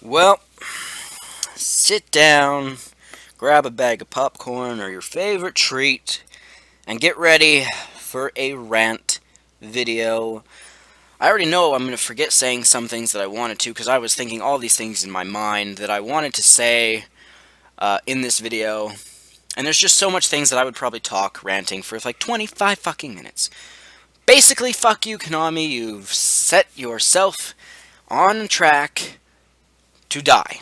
Well, sit down, grab a bag of popcorn or your favorite treat, and get ready for a rant video. I already know I'm going to forget saying some things that I wanted to because I was thinking all these things in my mind that I wanted to say in this video. And there's just so much things that I would probably talk ranting for like 25 fucking minutes. Basically, fuck you, Konami. You've set yourself on track to die.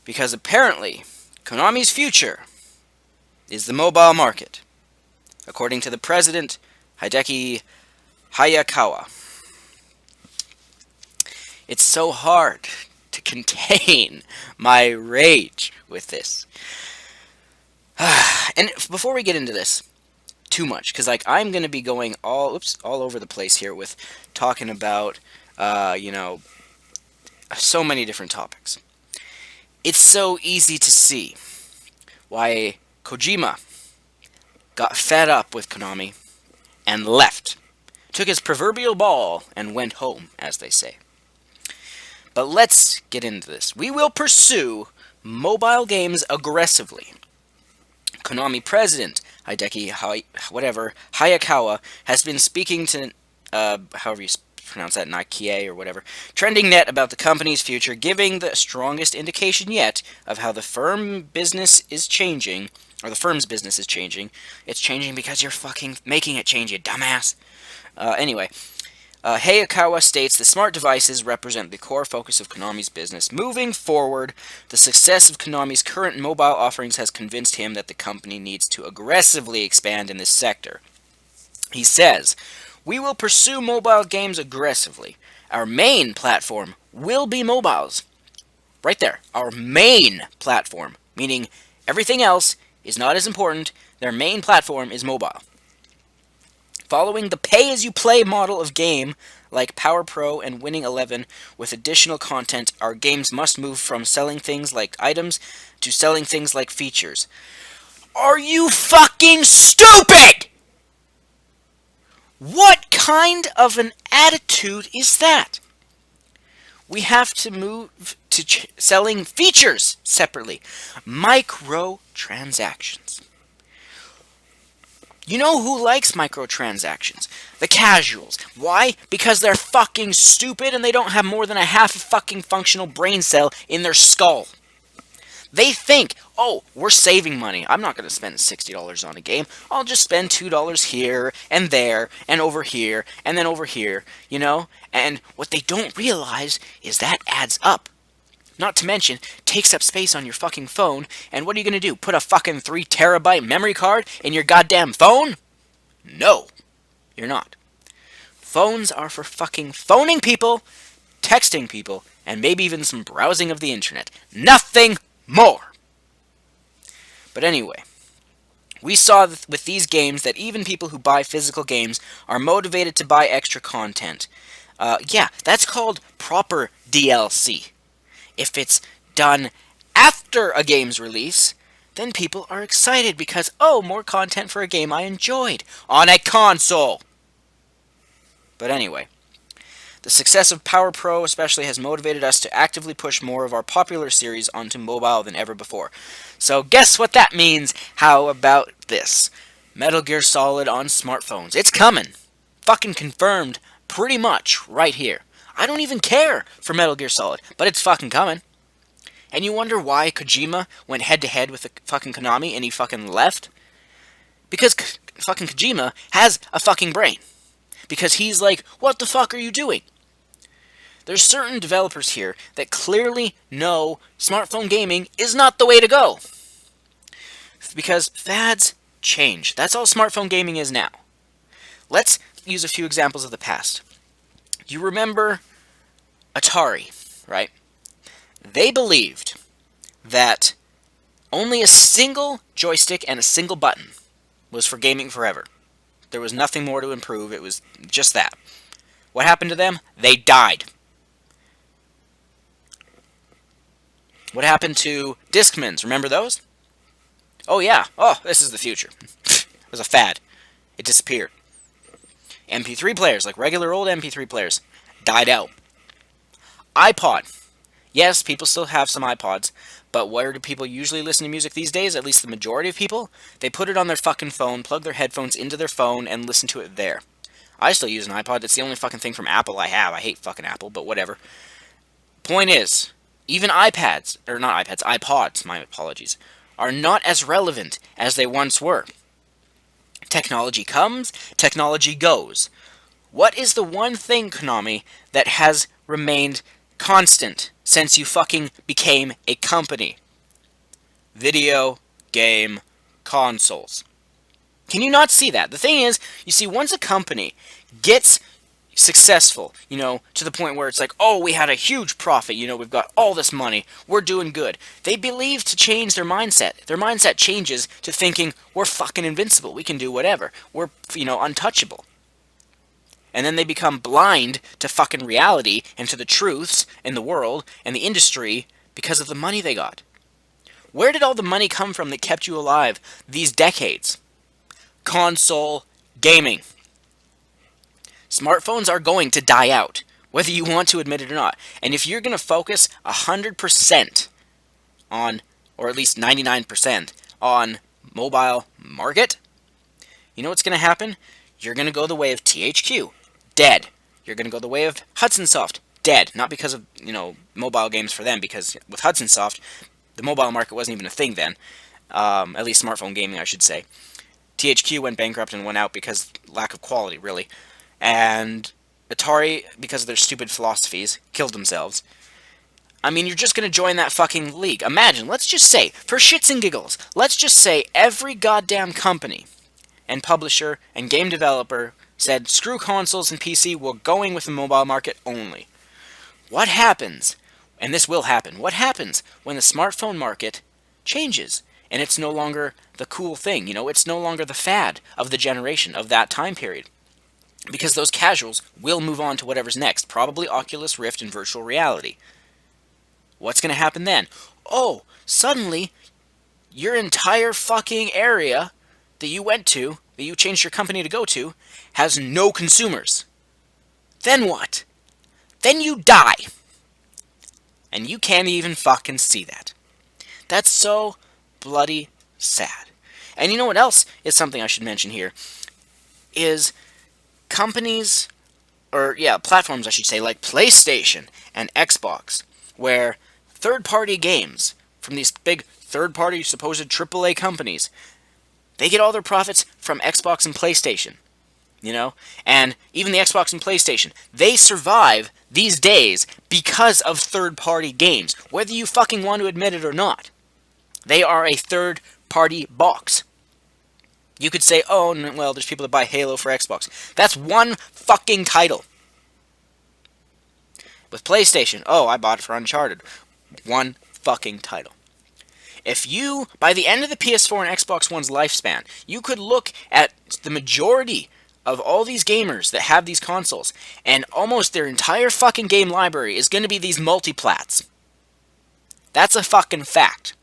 Because apparently, Konami's future is the mobile market, according to the president, Hideki Hayakawa. It's so hard to contain my rage with this. And before we get into this too much, because like I'm gonna be going all over the place here with talking about so many different topics. It's so easy to see why Kojima got fed up with Konami and left. Took his proverbial ball and went home, as they say. But let's get into this. We will pursue mobile games aggressively. Konami president Hideki Hayakawa has been speaking to, however you pronounce that, Nike or whatever, Trending Net about the company's future, giving the strongest indication yet of how the firm business is changing, or the firm's business is changing. It's changing because you're fucking making it change, you dumbass. Anyway, Hayakawa states the smart devices represent the core focus of Konami's business. Moving forward, the success of Konami's current mobile offerings has convinced him that the company needs to aggressively expand in this sector. He says, "We will pursue mobile games aggressively. Our main platform will be mobiles." Right there. Our main platform. Meaning everything else is not as important. Their main platform is mobile. Following the pay-as-you-play model of game, like Power Pro and Winning 11, with additional content, our games must move from selling things like items to selling things like features. Are you fucking stupid? What kind of an attitude is that? We have to move to selling features separately. Microtransactions. You know who likes microtransactions? The casuals. Why? Because they're fucking stupid and they don't have more than a half a fucking functional brain cell in their skull. They think, oh, we're saving money. I'm not going to spend $60 on a game. I'll just spend $2 here and there and over here and then over here, you know? And what they don't realize is that adds up. Not to mention, takes up space on your fucking phone, and what are you gonna do? Put a fucking 3 terabyte memory card in your goddamn phone? No, you're not. Phones are for fucking phoning people, texting people, and maybe even some browsing of the internet. Nothing more! But anyway, we saw with these games that even people who buy physical games are motivated to buy extra content. Yeah, that's called proper DLC. If it's done after a game's release, then people are excited because, oh, more content for a game I enjoyed on a console. But anyway, the success of Power Pro especially has motivated us to actively push more of our popular series onto mobile than ever before. So guess what that means? How about this? Metal Gear Solid on smartphones. It's coming. Fucking confirmed pretty much right here. I don't even care for Metal Gear Solid, but it's fucking coming. And you wonder why Kojima went head-to-head with the fucking Konami and he fucking left? Because fucking Kojima has a fucking brain. Because he's like, what the fuck are you doing? There's certain developers here that clearly know smartphone gaming is not the way to go. Because fads change. That's all smartphone gaming is now. Let's use a few examples of the past. You remember Atari, right? They believed that only a single joystick and a single button was for gaming forever. There was nothing more to improve. It was just that. What happened to them? They died. What happened to Discmans? Remember those? Oh yeah. Oh, this is the future. It was a fad. It disappeared. MP3 players, like regular old MP3 players, died out. iPod. Yes, people still have some iPods, but where do people usually listen to music these days? At least the majority of people? They put it on their fucking phone, plug their headphones into their phone, and listen to it there. I still use an iPod. It's the only fucking thing from Apple I have. I hate fucking Apple, but whatever. Point is, even iPads, or not iPads, iPods, my apologies, are not as relevant as they once were. Technology comes, technology goes. What is the one thing, Konami, that has remained constant since you fucking became a company? Video game consoles. Can you not see that? The thing is, you see, once a company gets successful, to the point where it's like, oh, we had a huge profit, we've got all this money, we're doing good. They believe to change their mindset. Their mindset changes to thinking, we're fucking invincible, we can do whatever, we're, untouchable. And then they become blind to fucking reality and to the truths in the world and the industry because of the money they got. Where did all the money come from that kept you alive these decades? Console gaming. Smartphones are going to die out, whether you want to admit it or not. And if you're going to focus 100% on, or at least 99% on mobile market, you know what's going to happen? You're going to go the way of THQ. Dead. You're going to go the way of Hudson Soft. Dead. Not because of, mobile games for them, because with Hudson Soft, the mobile market wasn't even a thing then. At least smartphone gaming, I should say. THQ went bankrupt and went out because lack of quality, really. And Atari, because of their stupid philosophies, killed themselves. I mean, you're just going to join that fucking league. Imagine, let's just say, for shits and giggles, let's just say every goddamn company and publisher and game developer said, screw consoles and PC, we're going with the mobile market only. What happens, and this will happen, what happens when the smartphone market changes and it's no longer the cool thing, it's no longer the fad of the generation, of that time period? Because those casuals will move on to whatever's next, probably Oculus Rift and virtual reality. What's going to happen then? Oh, suddenly, your entire fucking area that you went to, that you changed your company to go to, has no consumers. Then what? Then you die. And you can't even fucking see that. That's so bloody sad. And you know what else is something I should mention here? Is companies, platforms I should say, like PlayStation and Xbox, where third-party games from these big third-party supposed AAA companies, they get all their profits from Xbox and PlayStation, and even the Xbox and PlayStation, they survive these days because of third-party games, whether you fucking want to admit it or not. They are a third-party box. You could say, oh, well, there's people that buy Halo for Xbox. That's one fucking title. With PlayStation, oh, I bought it for Uncharted. One fucking title. If you, by the end of the PS4 and Xbox One's lifespan, you could look at the majority of all these gamers that have these consoles, and almost their entire fucking game library is going to be these multiplats. That's a fucking fact.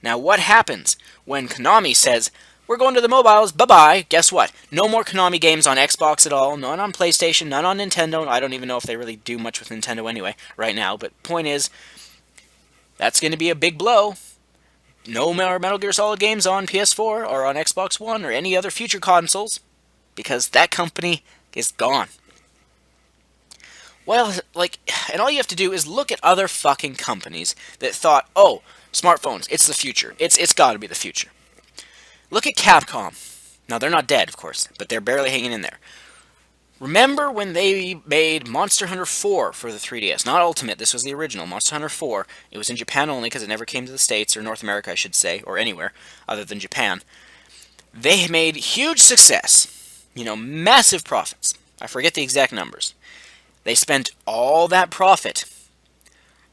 Now, what happens when Konami says, we're going to the mobiles, bye-bye? Guess what? No more Konami games on Xbox at all, none on PlayStation, none on Nintendo. I don't even know if they really do much with Nintendo anyway, right now. But point is, that's going to be a big blow. No more Metal Gear Solid games on PS4 or on Xbox One or any other future consoles, because that company is gone. Well, and all you have to do is look at other fucking companies that thought, oh, smartphones, it's the future. It's got to be the future. Look at Capcom. Now, they're not dead, of course, but they're barely hanging in there. Remember when they made Monster Hunter 4 for the 3DS? Not Ultimate, this was the original, Monster Hunter 4. It was in Japan only because it never came to the States, or North America, I should say, or anywhere other than Japan. They made huge success. Massive profits. I forget the exact numbers. They spent all that profit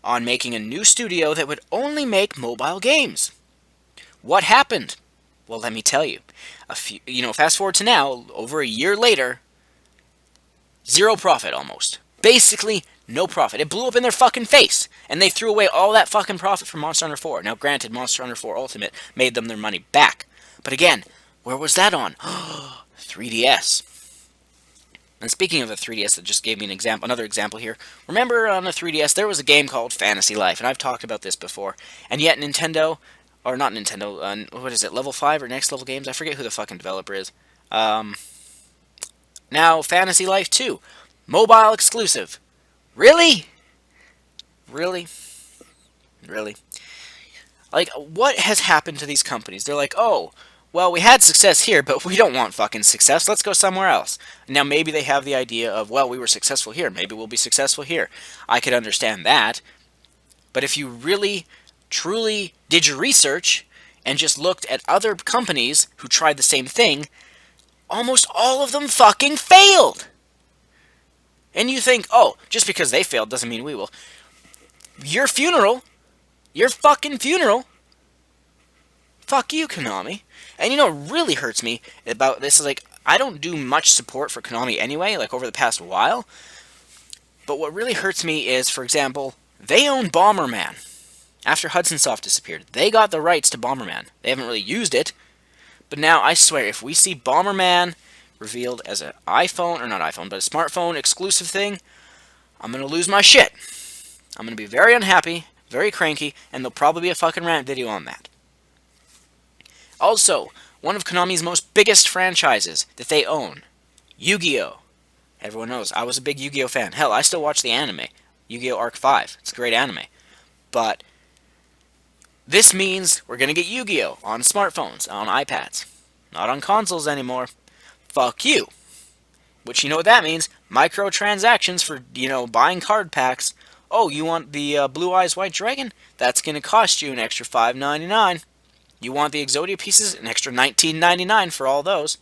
on making a new studio that would only make mobile games. What happened? Well, let me tell you. Fast forward to now, over a year later, zero profit almost. Basically, no profit. It blew up in their fucking face, and they threw away all that fucking profit from Monster Hunter 4. Now, granted, Monster Hunter 4 Ultimate made them their money back. But again, where was that on? 3DS. And speaking of the 3DS, that just gave me another example here. Remember on the 3DS there was a game called Fantasy Life, and I've talked about this before. And yet Nintendo, or not Nintendo, what is it, Level 5 or Next Level Games? I forget who the fucking developer is. Now Fantasy Life 2, mobile exclusive. Really? Really? Really? Like, what has happened to these companies? They're like, oh, well, we had success here, but we don't want fucking success. Let's go somewhere else. Now, maybe they have the idea of, well, we were successful here. Maybe we'll be successful here. I could understand that. But if you really, truly did your research and just looked at other companies who tried the same thing, almost all of them fucking failed. And you think, oh, just because they failed doesn't mean we will. Your fucking funeral, fuck you, Konami. And you know what really hurts me about this is, like, I don't do much support for Konami anyway, like, over the past while. But what really hurts me is, for example, they own Bomberman. After Hudson Soft disappeared, they got the rights to Bomberman. They haven't really used it. But now, I swear, if we see Bomberman revealed as an iPhone, or not iPhone, but a smartphone exclusive thing, I'm going to lose my shit. I'm going to be very unhappy, very cranky, and there'll probably be a fucking rant video on that. Also, one of Konami's most biggest franchises that they own, Yu-Gi-Oh! Everyone knows, I was a big Yu-Gi-Oh! Fan. Hell, I still watch the anime, Yu-Gi-Oh! Arc 5. It's a great anime. But this means we're going to get Yu-Gi-Oh! On smartphones, on iPads. Not on consoles anymore. Fuck you. Which, you know what that means? Microtransactions for, buying card packs. Oh, you want the Blue Eyes White Dragon? That's going to cost you an extra $5.99. You want the Exodia pieces? An extra $19.99 for all those.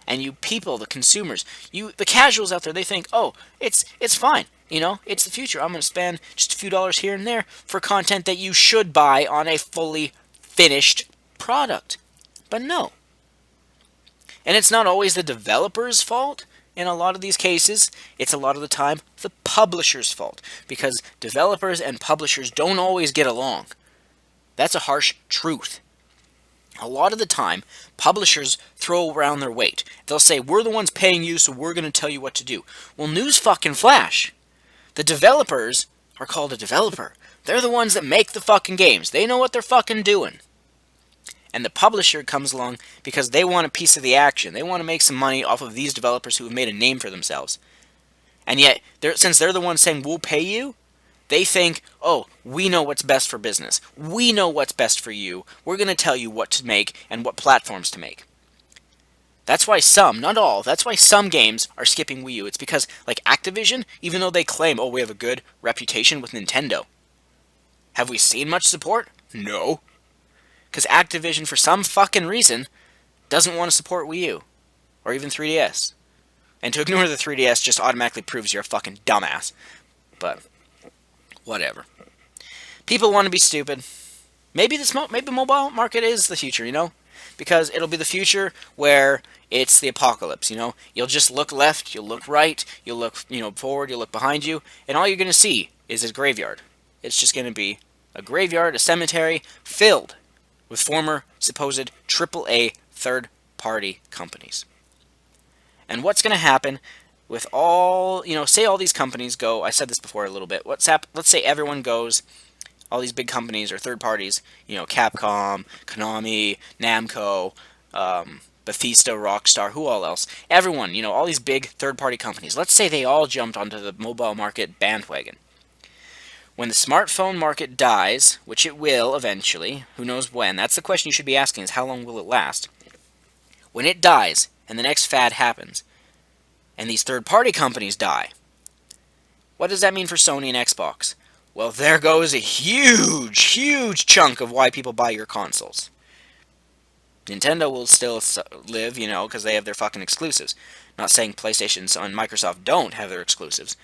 And you people, the consumers, the casuals out there, they think, oh, it's fine. It's the future. I'm going to spend just a few dollars here and there for content that you should buy on a fully finished product. But no. And it's not always the developer's fault. In a lot of these cases, it's a lot of the time the publisher's fault. Because developers and publishers don't always get along. That's a harsh truth. A lot of the time, publishers throw around their weight. They'll say, we're the ones paying you, so we're going to tell you what to do. Well, news fucking flash. The developers are called a developer. They're the ones that make the fucking games. They know what they're fucking doing. And the publisher comes along because they want a piece of the action. They want to make some money off of these developers who have made a name for themselves. And yet, since they're the ones saying, we'll pay you, they think, oh, we know what's best for business. We know what's best for you. We're going to tell you what to make and what platforms to make. That's why some, not all, that's why some games are skipping Wii U. It's because, like Activision, even though they claim, oh, we have a good reputation with Nintendo, have we seen much support? No. Because Activision, for some fucking reason, doesn't want to support Wii U. Or even 3DS. And to ignore the 3DS just automatically proves you're a fucking dumbass. But whatever. People want to be stupid. Maybe maybe mobile market is the future, Because it'll be the future where it's the apocalypse, You'll just look left, you'll look right, you'll look, forward, you'll look behind you, and all you're going to see is a graveyard. It's just going to be a graveyard, a cemetery, filled with former supposed AAA third-party companies. And what's going to happen with all, say all these companies go, I said this before a little bit, let's say everyone goes, all these big companies or third parties, Capcom, Konami, Namco, Bethesda, Rockstar, who all else, everyone, all these big third-party companies, let's say they all jumped onto the mobile market bandwagon. When the smartphone market dies, which it will eventually, who knows when, that's the question you should be asking is how long will it last? When it dies, and the next fad happens, and these third-party companies die, what does that mean for Sony and Xbox? Well, there goes a huge, huge chunk of why people buy your consoles. Nintendo will still live, because they have their fucking exclusives. Not saying PlayStation and Microsoft don't have their exclusives,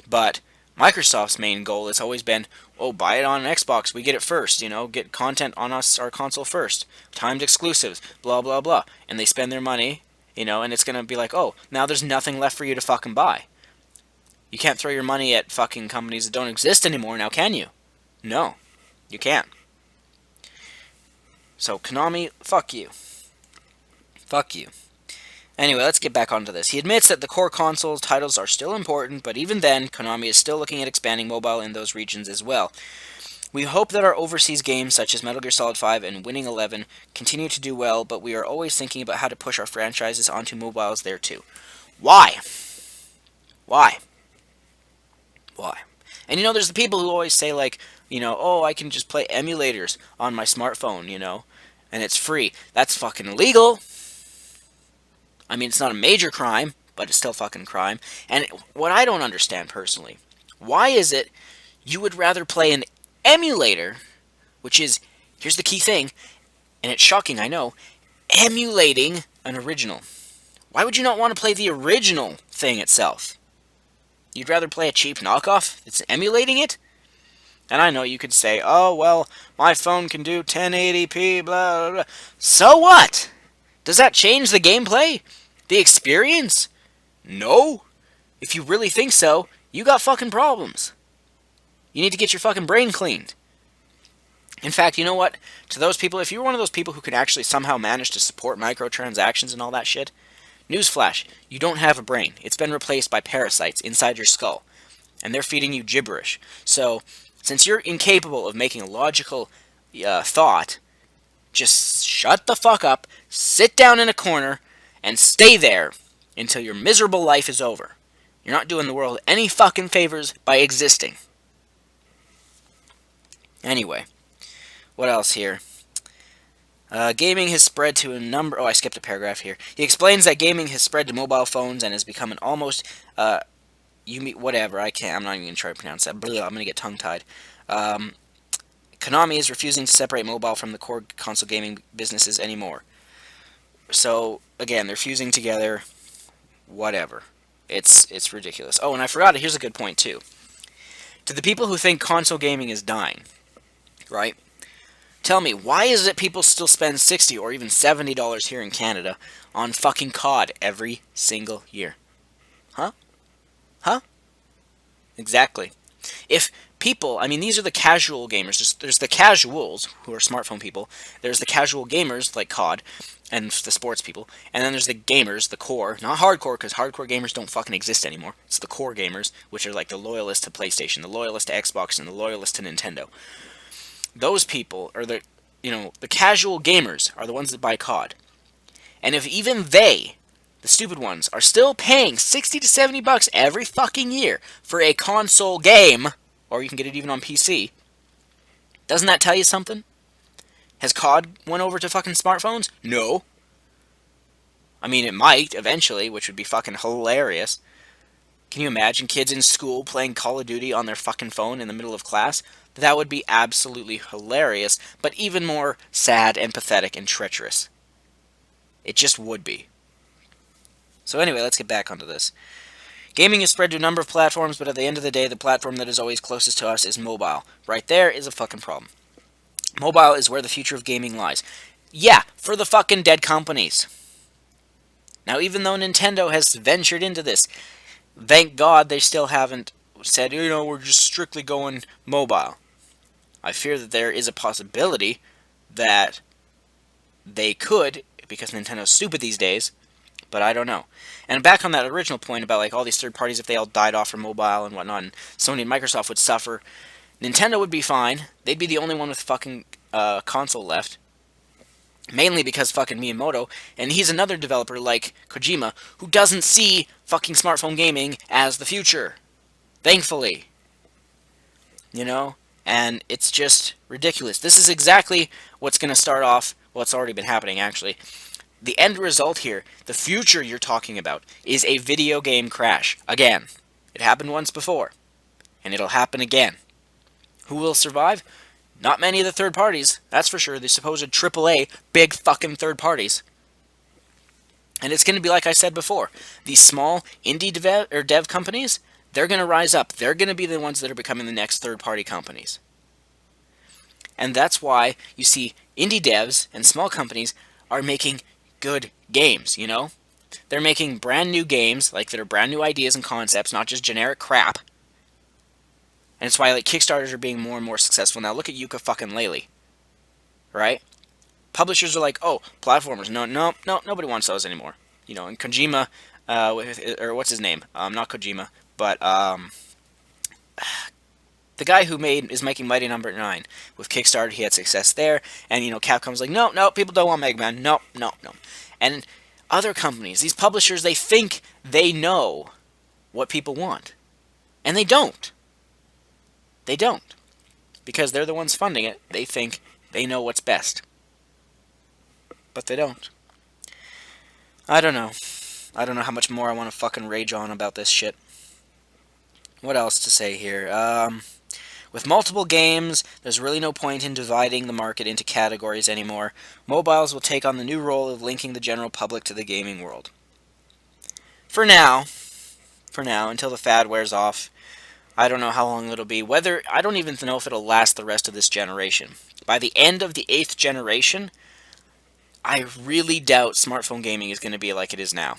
but Microsoft's main goal has always been, oh, buy it on Xbox, we get it first, get content on our console first, timed exclusives, blah, blah, blah. And they spend their money, and it's going to be like, oh, now there's nothing left for you to fucking buy. You can't throw your money at fucking companies that don't exist anymore, now can you? No, you can't. So, Konami, fuck you. Fuck you. Anyway, let's get back onto this. He admits that the core console titles are still important, but even then, Konami is still looking at expanding mobile in those regions as well. We hope that our overseas games, such as Metal Gear Solid 5 and Winning 11, continue to do well, but we are always thinking about how to push our franchises onto mobiles there too. Why? Why? Why? And there's the people who always say, like, oh, I can just play emulators on my smartphone, and it's free. That's fucking illegal. I mean, it's not a major crime, but it's still fucking crime. And what I don't understand personally, why is it you would rather play an emulator, which is, here's the key thing, and it's shocking, I know, emulating an original. Why would you not want to play the original thing itself? You'd rather play a cheap knockoff that's emulating it? And I know you could say, oh, well, my phone can do 1080p, blah, blah, blah. So what? Does that change the gameplay? The experience? No. If you really think so, you got fucking problems. You need to get your fucking brain cleaned. In fact, you know what? To those people, if you're one of those people who can actually somehow manage to support microtransactions and all that shit, newsflash, you don't have a brain. It's been replaced by parasites inside your skull. And they're feeding you gibberish. So, since you're incapable of making a logical thought, just shut the fuck up, sit down in a corner, and stay there until your miserable life is over. You're not doing the world any fucking favors by existing. Anyway, what else here? Gaming has spread to a number... Oh, I skipped a paragraph here. He explains that gaming has spread to mobile phones and has become an almost... whatever, I'm not even going to try to pronounce that. Blah, I'm going to get tongue-tied. Konami is refusing to separate mobile from the core console gaming businesses anymore. So, again, they're fusing together. Whatever. It's ridiculous. Oh, and I forgot it. Here's a good point, too. To the people who think console gaming is dying, right? Tell me, why is it people still spend $60 or even $70 here in Canada on fucking COD every single year? Huh? Huh? Exactly. If people, I mean, these are the casual gamers. There's the casuals, who are smartphone people. There's the casual gamers, like COD, and the sports people. And then there's the gamers, the core. Not hardcore, because hardcore gamers don't fucking exist anymore. It's the core gamers, which are like the loyalists to PlayStation, the loyalists to Xbox, and the loyalists to Nintendo. Those people are the casual gamers are the ones that buy COD. And if even they, the stupid ones, are still paying $60 to $70 every fucking year for a console game, or you can get it even on PC, doesn't that tell you something? Has COD went over to fucking smartphones? No. I mean, it might, eventually, which would be fucking hilarious. Can you imagine kids in school playing Call of Duty on their fucking phone in the middle of class? That would be absolutely hilarious, but even more sad and pathetic and treacherous. It just would be. So anyway, let's get back onto this. Gaming is spread to a number of platforms, but at the end of the day, the platform that is always closest to us is mobile. Right there is a fucking problem. Mobile is where the future of gaming lies. Yeah, for the fucking dead companies. Now, even though Nintendo has ventured into this, thank God they still haven't said, we're just strictly going mobile. I fear that there is a possibility that they could, because Nintendo's stupid these days, but I don't know. And back on that original point about like all these third parties, if they all died off from mobile and whatnot, and Sony and Microsoft would suffer, Nintendo would be fine. They'd be the only one with fucking console left. Mainly because fucking Miyamoto, and he's another developer like Kojima, who doesn't see fucking smartphone gaming as the future. Thankfully. And it's just ridiculous. This is exactly what's going to start off, well, it's already been happening, actually. The end result here, the future you're talking about, is a video game crash. Again. It happened once before. And it'll happen again. Who will survive? Not many of the third parties, that's for sure. The supposed AAA, big fucking third parties. And it's going to be like I said before. These small indie dev companies, they're going to rise up. They're going to be the ones that are becoming the next third-party companies. And that's why you see indie devs and small companies are making good games, They're making brand new games, like that are brand new ideas and concepts, not just generic crap. And it's why like Kickstarters are being more and more successful. Now look at Yuka fucking Laylee. Right? Publishers are like, oh, platformers, no, nobody wants those anymore. you know, and Kojima, or what's his name? Not Kojima, but the guy who is making Mighty Number 9 with Kickstarter. He had success there, and you know, Capcom's like, no, no, people don't want Mega Man, no, no, no, and other companies, these publishers, they think they know what people want, and they don't. They don't, because they're the ones funding it. They think they know what's best, but they don't. I don't know. I don't know how much more I want to fucking rage on about this shit. What else to say here? With multiple games, there's really no point in dividing the market into categories anymore. Mobiles will take on the new role of linking the general public to the gaming world. For now, until the fad wears off, I don't know how long it'll be. I don't even know if it'll last the rest of this generation. By the end of the 8th generation, I really doubt smartphone gaming is going to be like it is now.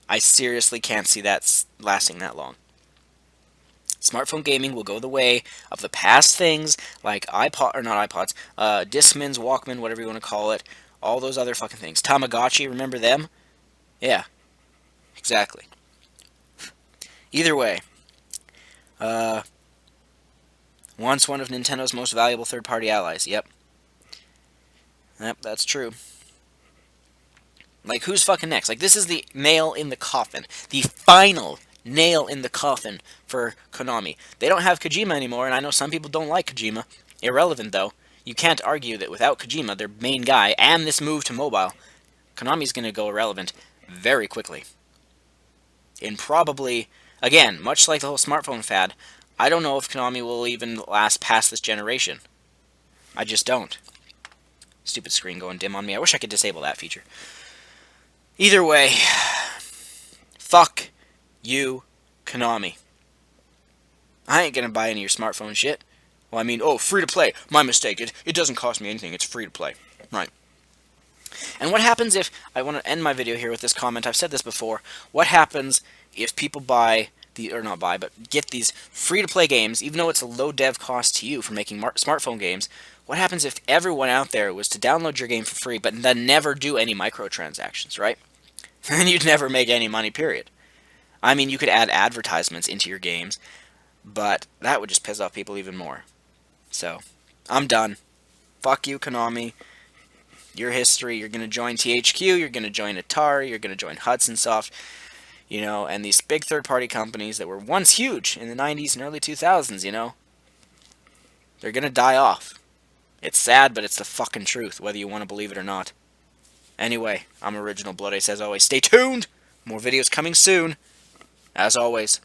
I seriously can't see that lasting that long. Smartphone gaming will go the way of the past things like Discmans, Walkman, whatever you want to call it, all those other fucking things. Tamagotchi, remember them? Yeah, exactly. Either way, once one of Nintendo's most valuable third-party allies. Yep, that's true. Like, who's fucking next? Like, this is the nail in the coffin. The final nail in the coffin for Konami. They don't have Kojima anymore, and I know some people don't like Kojima. Irrelevant, though. You can't argue that without Kojima, their main guy, and this move to mobile, Konami's going to go irrelevant very quickly. And probably, again, much like the whole smartphone fad, I don't know if Konami will even last past this generation. I just don't. Stupid screen going dim on me. I wish I could disable that feature. Either way, fuck you, Konami. I ain't gonna buy any of your smartphone shit. Well, I mean, free to play. My mistake. It doesn't cost me anything. It's free to play. Right. And what happens if, I want to end my video here with this comment, I've said this before, what happens if people get these free-to-play games, even though it's a low dev cost to you for making smartphone games, what happens if everyone out there was to download your game for free, but then never do any microtransactions, right? Then you'd never make any money, period. I mean, you could add advertisements into your games, but that would just piss off people even more. So, I'm done. Fuck you, Konami. Your history, you're going to join THQ, you're going to join Atari, you're going to join Hudson Soft, you know, and these big third-party companies that were once huge in the 90s and early 2000s, you know, they're going to die off. It's sad, but it's the fucking truth, whether you want to believe it or not. Anyway, I'm Original Blood Ace, as always. Stay tuned! More videos coming soon. As always.